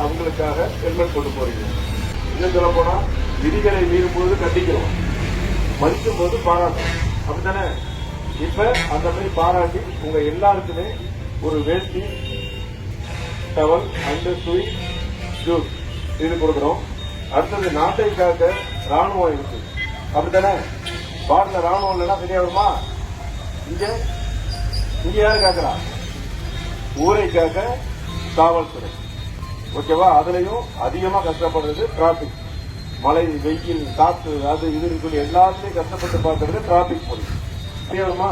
அவங்களுக்காக ஹெல்மெட் கொண்டு போறீங்க. இன்னும் சொல்ல போனா விதிகளை மீறும் போது கண்டிக்கிறோம், மதிக்கும் போது பாராட்டணும். அப்படித்தானே? இப்ப அந்த மாதிரி பாராட்டி உங்க எல்லாருக்குமே ஒரு வேஷ்டி, டவல் அண்ட் சுய் ஜூஸ் இது கொடுக்குறோம். அடுத்தது நாட்டை காக்க ராணுவம் இருக்கு. அப்படித்தானே? பாடல ராணுவம் இல்லைன்னா சரியா வருமா? இங்க இங்க யாரு காக்கிறா? ஊரை காக்க காவல்துறை. ஓகேவா? அதுலயும் அதிகமா கஷ்டப்படுறது டிராபிக். மழை, வெயில், காற்று, அது இதுன்னு சொல்லி எல்லாத்தையும் கஷ்டப்பட்டு பார்க்கறது டிராபிக் போலீஸ். சரியா வருமா?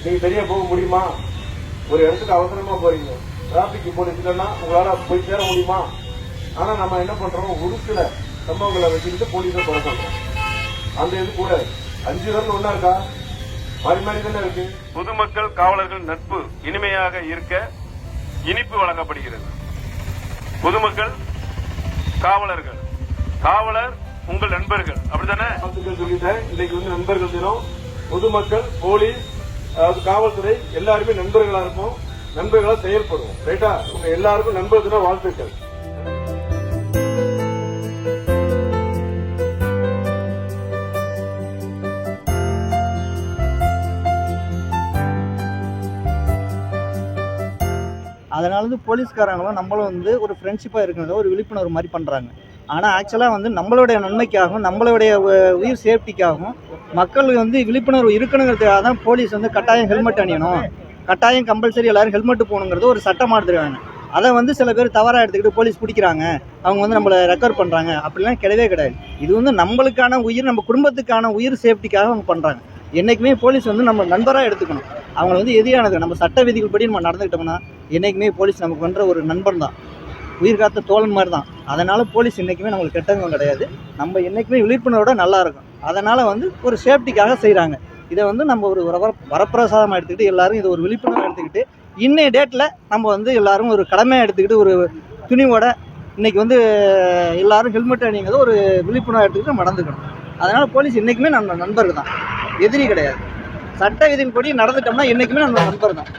நீங்க சரியா போக முடியுமா? ஒரு இடத்துக்கு அவசரமா போறீங்க, டிராபிக் போலீஸ் இல்லைன்னா உங்களால போய் சேர முடியுமா? ஆனா நம்ம என்ன பண்றோம், ஒரு சில சம்பவங்களை வச்சுக்கிட்டு போலீஸை குறை சொல்றோம். அந்த இது கூட 5 விரல் ஒன்னா இருக்கா? மாறி மாறி தானே இருக்கு. பொதுமக்கள் காவலர்கள் நட்பு இனிமையாக இருக்க இனிப்பு வழங்கப்படுகிறது. பொதுமக்கள் காவலர்கள், காவலர் உங்கள் நண்பர்கள். அப்படித்தானே? சொல்லிட்டேன். இன்னைக்கு வந்து நண்பர்கள் தினம். பொதுமக்கள், போலீஸ், அதாவது காவல்துறை எல்லாருமே நண்பர்களா இருப்போம், நண்பர்களா செயல்படுவோம். ரைட்டா? உங்க எல்லாருக்கும் நண்பர் தின வாழ்த்துக்கள். அதனால வந்து போலீஸ்காரங்களும் நம்மளும் வந்து ஒரு ஃப்ரெண்ட்ஷிப்பாக இருக்கிறத ஒரு விழிப்புணர்வு மாதிரி பண்ணுறாங்க. ஆனால் ஆக்சுவலாக வந்து நம்மளுடைய நன்மைக்காகவும் நம்மளுடைய உயிர் சேஃப்டிக்காகவும் மக்கள் வந்து விழிப்புணர்வு இருக்கணுங்கிறதுக்காக தான் போலீஸ் வந்து கட்டாயம் ஹெல்மெட் அணியணும், கட்டாயம் கம்பல்சரி எல்லாரும் ஹெல்மெட் போகணுங்கிறது ஒரு சட்டம் மாற்றுறாங்க. அதை வந்து சில பேர் தவறாக எடுத்துக்கிட்டு போலீஸ் பிடிக்கிறாங்க, அவங்க வந்து நம்மளை ரெக்கவர் பண்ணுறாங்க. அப்படிலாம் கிடையவே கிடையாது. இது வந்து நம்மளுக்கான உயிர், நம்ம குடும்பத்துக்கான உயிர் சேஃப்டிக்காக அவங்க பண்ணுறாங்க. என்றைக்குமே போலீஸ் வந்து நம்ம நண்பராக எடுத்துக்கணும். அவங்கள வந்து எதிரானது நம்ம சட்ட விதிகள் படி நம்ம நடந்துக்கிட்டோம்னா என்றைக்குமே போலீஸ் நமக்கு பண்ணுற ஒரு நண்பன் தான், உயிர் காத்த தோழன் மாதிரி தான். அதனால் போலீஸ் என்றைக்குமே நம்மளுக்கு கெட்டவங்க கிடையாது. நம்ம என்றைக்குமே விழிப்புணர்வோட நல்லா இருக்கும். அதனால் வந்து ஒரு சேஃப்டிக்காக செய்கிறாங்க. இதை வந்து நம்ம ஒரு வரப்பிரசாதமாக எடுத்துக்கிட்டு எல்லாரும் இது ஒரு விழிப்புணர்வு எடுத்துக்கிட்டு இன்னைய டேட்டில் நம்ம வந்து எல்லாரும் ஒரு கடமையாக எடுத்துக்கிட்டு ஒரு துணிவோட இன்னைக்கு வந்து எல்லாரும் ஹெல்மெட் அணிங்கிறது ஒரு விழிப்புணர்வு எடுத்துக்கிட்டு நம்ம நடந்துக்கணும். அதனால் போலீஸ் என்றைக்குமே நம்ம நண்பர்கள் தான், எதிரி கிடையாது. சட்ட விதியின் படி நடந்துட்டோம்னா என்றைக்குமே நம்ம நண்பர் தான்.